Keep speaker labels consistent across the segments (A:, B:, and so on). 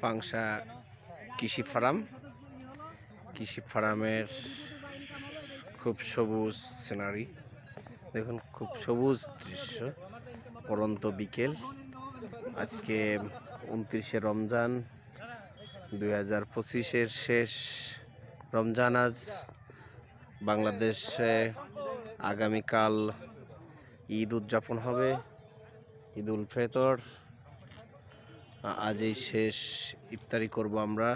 A: পাংশা কৃষি ফার্মের খুব সবুজ সিনারি দেখুন, খুব সবুজ দৃশ্য। পরন্ত বিকেল, আজকে 29শে রমজান 2025-এর শেষ রমজান। আজ বাংলাদেশে আগামীকাল ঈদ উদযাপন হবে, ঈদ উল ফিতর। আজ এই শেষ ইফতারি করব আমরা।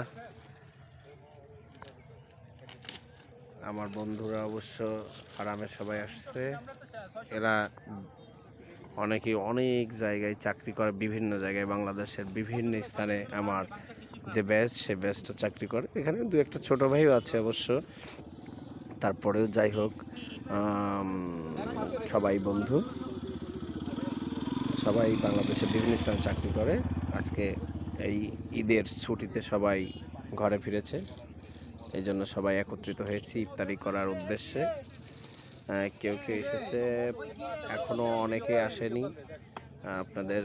A: আমার বন্ধুরা অবশ্য ফার্মে সবাই আসছে। এরা অনেকেই অনেক জায়গায় চাকরি করে, বিভিন্ন জায়গায় বাংলাদেশের বিভিন্ন স্থানে। আমার যে ব্যাচ, সে ব্যাচটা চাকরি করে। এখানে দু একটা ছোট ভাইও আছে অবশ্য, তারপরেও যাই হোক সবাই বন্ধু, সবাই বাংলাদেশের বিভিন্ন স্থানে চাকরি করে। আজকে এই ঈদের ছুটিতে সবাই ঘরে ফিরেছে, এই জন্য সবাই একত্রিত হয়েছি ইফতারি করার উদ্দেশ্যে। কেউ কেউ এসেছে, এখনো অনেকে আসেনি। আপনাদের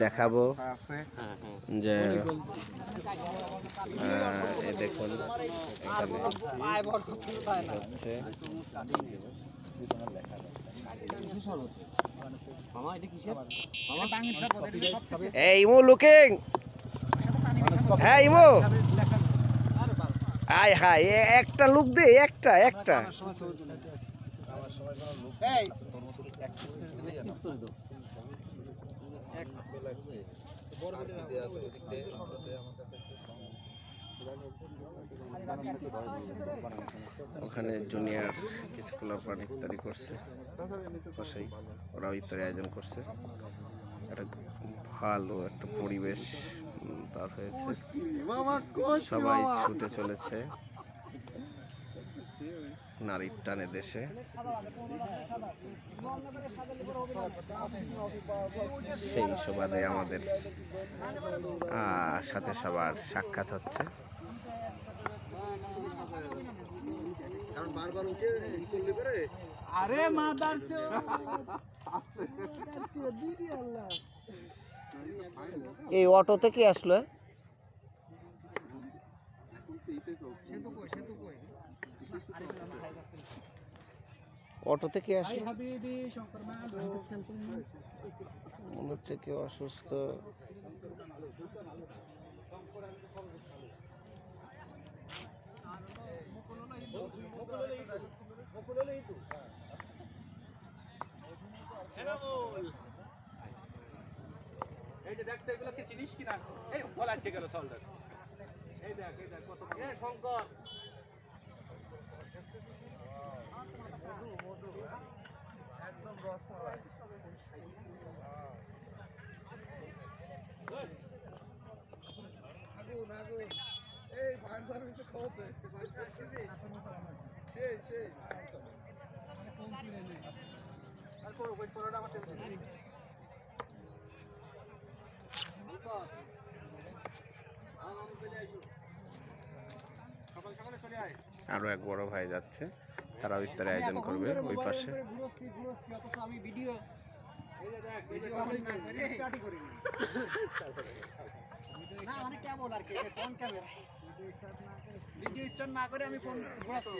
A: দেখাবো যে দেখুন এখানে হচ্ছে। এই ইমো লুকিং, হ্যাঁ ইমো, আয় হায় একটা লুক দে, একটা ওখানে জুনিয়র কিছু ক্লাব ইফতারি করছে, পাশেই ওরাও ইফতারি আয়োজন করছে। একটা ভালো একটা পরিবেশ পার হয়েছে, সবাই ছুটে চলেছে নারীর টানে দেশে। সেই সুবাদে আমাদের সাথে সবার সাক্ষাৎ হচ্ছে। এই অটোতে কি আসলো? অটোতে কি আসলো? মনে হচ্ছে কেউ অসুস্থ। এই যে দেখতে, এগুলো কি চিনিস কিনা? এই বলা ঠিক গেল সল্ডার। এই দেখ কত শঙ্কর। একদম রস করা। আগুন এই ফায়ার সার্ভিসে খবর দে। সেই মানে কোন কিনে নেই আর করো ওয়েট করাটা আমার টেনশন। আরো এক বড় ভাই যাচ্ছে, তারাও ইফতারের আয়োজন করবে ওই পাশে। আমি ভিডিও না মানে কেমন আর কি, ফোন ক্যামেরা ভিডিও স্টার্ট না করে আমি ফোন ঘোরাচ্ছি।